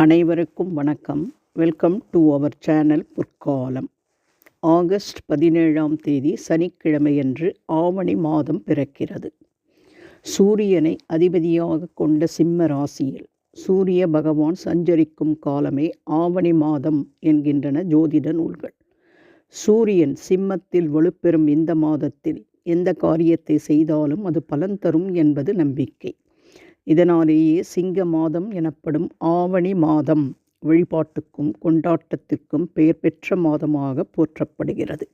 அனைவருக்கும் வணக்கம். Welcome to our channel பொற்காலம். ஆகஸ்ட் 17ஆம் தேதி சனிக்கிழமையன்று ஆவணி மாதம் பிறக்கிறது. சூரியனை அதிபதியாக கொண்ட சிம்ம ராசியில் சூரிய பகவான் சஞ்சரிக்கும் காலமே ஆவணி மாதம் என்கின்றன ஜோதிட நூல்கள். சூரியன் சிம்மத்தில் வலுப்பெறும் இந்த மாதத்தில் எந்த காரியத்தை செய்தாலும் அது பலன் தரும் என்பது நம்பிக்கை. இதனாலேயே சிங்க மாதம் எனப்படும் ஆவணி மாதம் வழிபாட்டுக்கும் கொண்டாட்டத்திற்கும் பெயர் பெற்ற மாதமாக போற்றப்படுகிறது.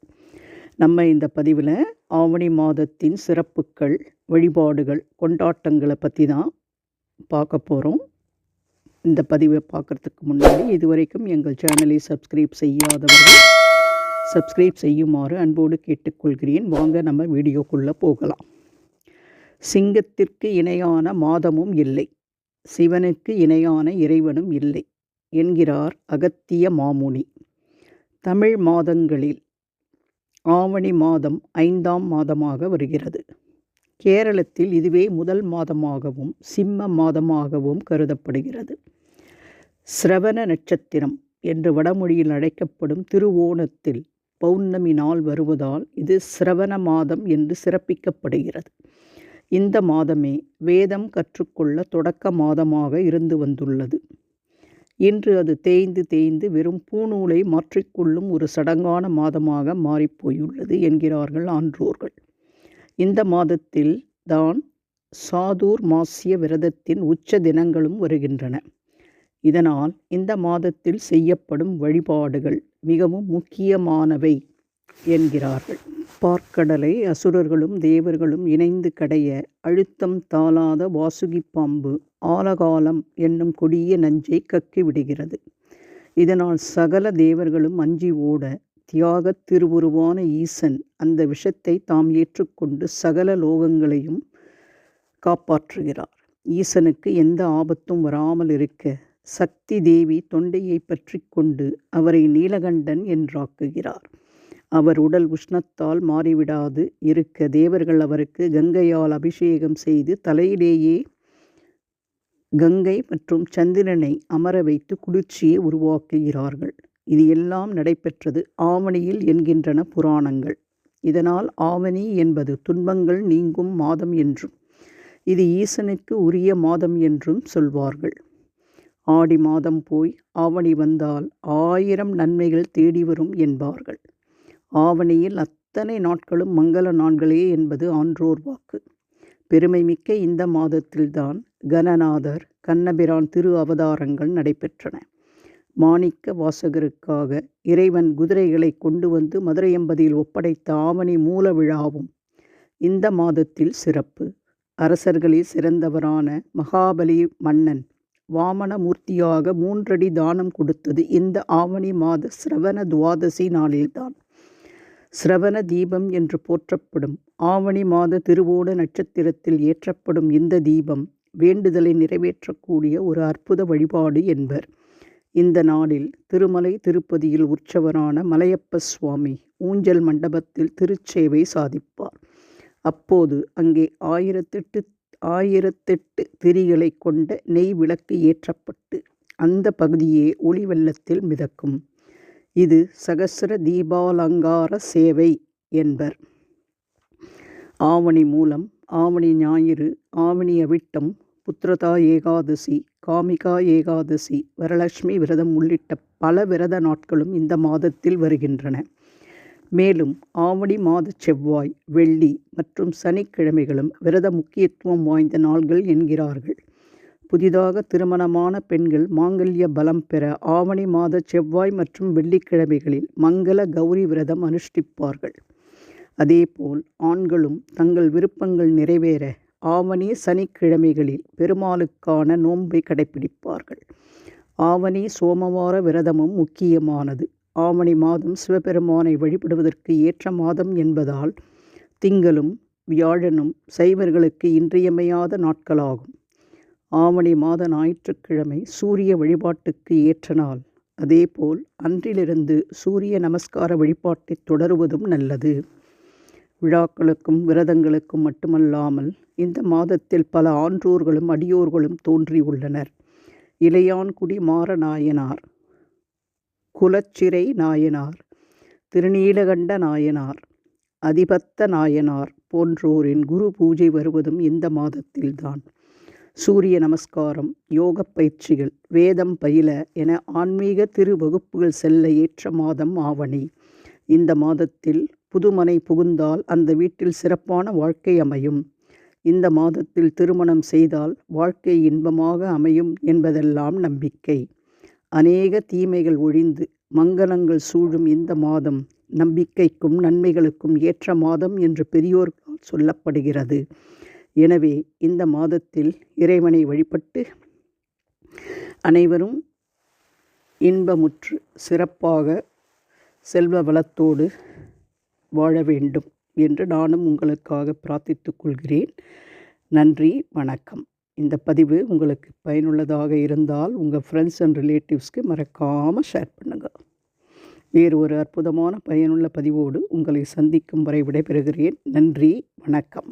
நம்ம இந்த பதிவில் ஆவணி மாதத்தின் சிறப்புகள், வழிபாடுகள், கொண்டாட்டங்களை பற்றி தான் பார்க்க போகிறோம். இந்த பதிவை பார்க்குறதுக்கு முன்னாடி இதுவரைக்கும் எங்கள் சேனலை சப்ஸ்கிரைப் செய்யாதவர்கள் சப்ஸ்கிரைப் செய்யுமாறு அன்போடு கேட்டுக்கொள்கிறேன். வாங்க நம்ம வீடியோக்குள்ளே போகலாம். சிங்கத்திற்கு இணையான மாதமும் இல்லை, சிவனுக்கு இணையான இறைவனும் இல்லை என்கிறார் அகத்திய மாமுனி. தமிழ் மாதங்களில் ஆவணி மாதம் 5ஆம் மாதமாக வருகிறது. கேரளத்தில் இதுவே முதல் மாதமாகவும் சிம்ம மாதமாகவும் கருதப்படுகிறது. சிரவண நட்சத்திரம் என்று வடமொழியில் அழைக்கப்படும் திருவோணத்தில் பௌர்ணமி நாள் வருவதால் இது சிரவண மாதம் என்று சிறப்பிக்கப்படுகிறது. இந்த மாதமே வேதம் கற்றுக்கொள்ள தொடக்க மாதமாக இருந்து வந்துள்ளது. இன்று அது தேய்ந்து வெறும் பூநூலை மாற்றிக்கொள்ளும் ஒரு சடங்கான மாதமாக மாறிப்போயுள்ளது என்கிறார்கள் ஆன்றோர்கள். இந்த மாதத்தில் தான் சாதுர் மாசிய விரதத்தின் உச்ச தினங்களும் வருகின்றன. இதனால் இந்த மாதத்தில் செய்யப்படும் வழிபாடுகள் மிகவும் முக்கியமானவை என்கிறார்கள். பார்க்கடலை அசுரர்களும் தேவர்களும் இணைந்து கடைய அழுத்தம் தாளாத வாசுகி பாம்பு ஆலகாலம் என்னும் கொடிய நஞ்சை கக்கி விடுகிறது. இதனால் சகல தேவர்களும் அஞ்சி ஓட தியாகத் திருவுருவான ஈசன் அந்த விஷத்தை தாம் ஏற்றுக்கொண்டு சகல லோகங்களையும் காப்பாற்றுகிறார். ஈசனுக்கு எந்த ஆபத்தும் வராமல் இருக்க சக்தி தேவி தொண்டையை பற்றி கொண்டு அவரை நீலகண்டன் என்றாக்குகிறார். அவர் உடல் உஷ்ணத்தால் மாறிவிடாது இருக்க தேவர்கள் அவருக்கு கங்கையால் அபிஷேகம் செய்து தலையிலேயே கங்கை மற்றும் சந்திரனை அமர வைத்து குளிர்ச்சியை உருவாக்குகிறார்கள். இது எல்லாம் நடைபெற்றது ஆவணியில் என்கின்றன புராணங்கள். இதனால் ஆவணி என்பது துன்பங்கள் நீங்கும் மாதம் என்றும் இது ஈசனுக்கு உரிய மாதம் என்றும் சொல்வார்கள். ஆடி மாதம் போய் ஆவணி வந்தால் 1000 நன்மைகள் தேடி வரும் என்பார்கள். ஆவணியில் அத்தனை நாட்களும் மங்கள நாட்களே என்பது ஆன்றோர் வாக்கு. பெருமை மிக்க இந்த மாதத்தில்தான் கணநாதர் கண்ணபிரான் திரு அவதாரங்கள் நடைபெற்றன. மாணிக்க வாசகருக்காக இறைவன் குதிரைகளை கொண்டு வந்து மதுரையம்பதியில் ஒப்படைத்த ஆவணி மூல விழாவும் இந்த மாதத்தில் சிறப்பு. அரசர்களில் சிறந்தவரான மகாபலி மன்னன் வாமனமூர்த்தியாக 3 அடி தானம் கொடுத்தது இந்த ஆவணி மாத சிரவண துவாதசி நாளில்தான். சிரவண தீபம் என்று போற்றப்படும் ஆவணி மாத திருவோண நட்சத்திரத்தில் ஏற்றப்படும் இந்த தீபம் வேண்டுதலை நிறைவேற்றக்கூடிய ஒரு அற்புத வழிபாடு என்பர். இந்த நாளில் திருமலை திருப்பதியில் உற்சவரான மலையப்ப சுவாமி ஊஞ்சல் மண்டபத்தில் திருச்சேவை சாதிப்பார். அப்போது அங்கே 1008 திரிகளை கொண்ட நெய் விளக்கு ஏற்றப்பட்டு அந்த பகுதியே ஒளி வெள்ளத்தில் மிதக்கும். இது சகஸ்ர தீபாலங்கார சேவை என்பர். ஆவணி மூலம், ஆவணி ஞாயிறு, ஆவணி அவிட்டம், புத்திரதா ஏகாதசி, காமிகா ஏகாதசி, வரலட்சுமி விரதம் உள்ளிட்ட பல விரத நாட்களும் இந்த மாதத்தில் வருகின்றன. மேலும் ஆவணி மாத செவ்வாய், வெள்ளி மற்றும் சனிக்கிழமைகளும் விரத முக்கியத்துவம் வாய்ந்த நாள்கள் என்கிறார்கள். புதிதாக திருமணமான பெண்கள் மாங்கல்ய பலம் பெற ஆவணி மாத செவ்வாய் மற்றும் வெள்ளிக்கிழமைகளில் மங்கள கௌரி விரதம் அனுஷ்டிப்பார்கள். அதேபோல் ஆண்களும் தங்கள் விருப்பங்கள் நிறைவேற ஆவணி சனிக்கிழமைகளில் பெருமாளுக்கான நோன்பை கடைபிடிப்பார்கள். ஆவணி சோமவார விரதமும் முக்கியமானது. ஆவணி மாதம் சிவபெருமானை வழிபடுவதற்கு ஏற்ற மாதம் என்பதால் திங்களும் வியாழனும் சைவர்களுக்கு இன்றியமையாத நாட்களாகும். ஆவணி மாத ஞாயிற்றுக்கிழமை சூரிய வழிபாட்டுக்கு ஏற்ற நாள். அதேபோல் அன்றிலிருந்து சூரிய நமஸ்கார வழிபாட்டை தொடருவதும் நல்லது. விழாக்களுக்கும் விரதங்களுக்கும் மட்டுமல்லாமல் இந்த மாதத்தில் பல ஆன்றோர்களும் அடியோர்களும் தோன்றியுள்ளனர். இளையான்குடி மாறநாயனார், குலச்சிறை நாயனார், திருநீலகண்ட நாயனார், அதிபத்த நாயனார் போன்றோரின் குரு பூஜை வருவதும் இந்த மாதத்தில்தான். சூரிய நமஸ்காரம், யோக பயிற்சிகள், வேதம் பயில என ஆன்மீக திருவகுப்புகள் செல்ல ஏற்ற மாதம் ஆவணி. இந்த மாதத்தில் புதுமனை புகுந்தால் அந்த வீட்டில் சிறப்பான வாழ்க்கை அமையும். இந்த மாதத்தில் திருமணம் செய்தால் வாழ்க்கை இன்பமாக அமையும் என்பதெல்லாம் நம்பிக்கை. அநேக தீமைகள் ஒழிந்து மங்களங்கள் சூழும் இந்த மாதம் நம்பிக்கைக்கும் நன்மைகளுக்கும் ஏற்ற மாதம் என்று பெரியோர்களால் சொல்லப்படுகிறது. எனவே இந்த மாதத்தில் இறைவனை வழிபட்டு அனைவரும் இன்பமுற்று சிறப்பாக செல்வ வளத்தோடு வாழ வேண்டும் என்று நானும் உங்களுக்காக பிரார்த்தித்துக் கொள்கிறேன். நன்றி, வணக்கம். இந்த பதிவு உங்களுக்கு பயனுள்ளதாக இருந்தால் உங்கள் ஃப்ரெண்ட்ஸ் அண்ட் ரிலேட்டிவ்ஸ்க்கு மறக்காமல் ஷேர் பண்ணுங்கள். வேறு ஒரு அற்புதமான பயனுள்ள பதிவோடு உங்களை சந்திக்கும் வரை விடைபெறுகிறேன். நன்றி, வணக்கம்.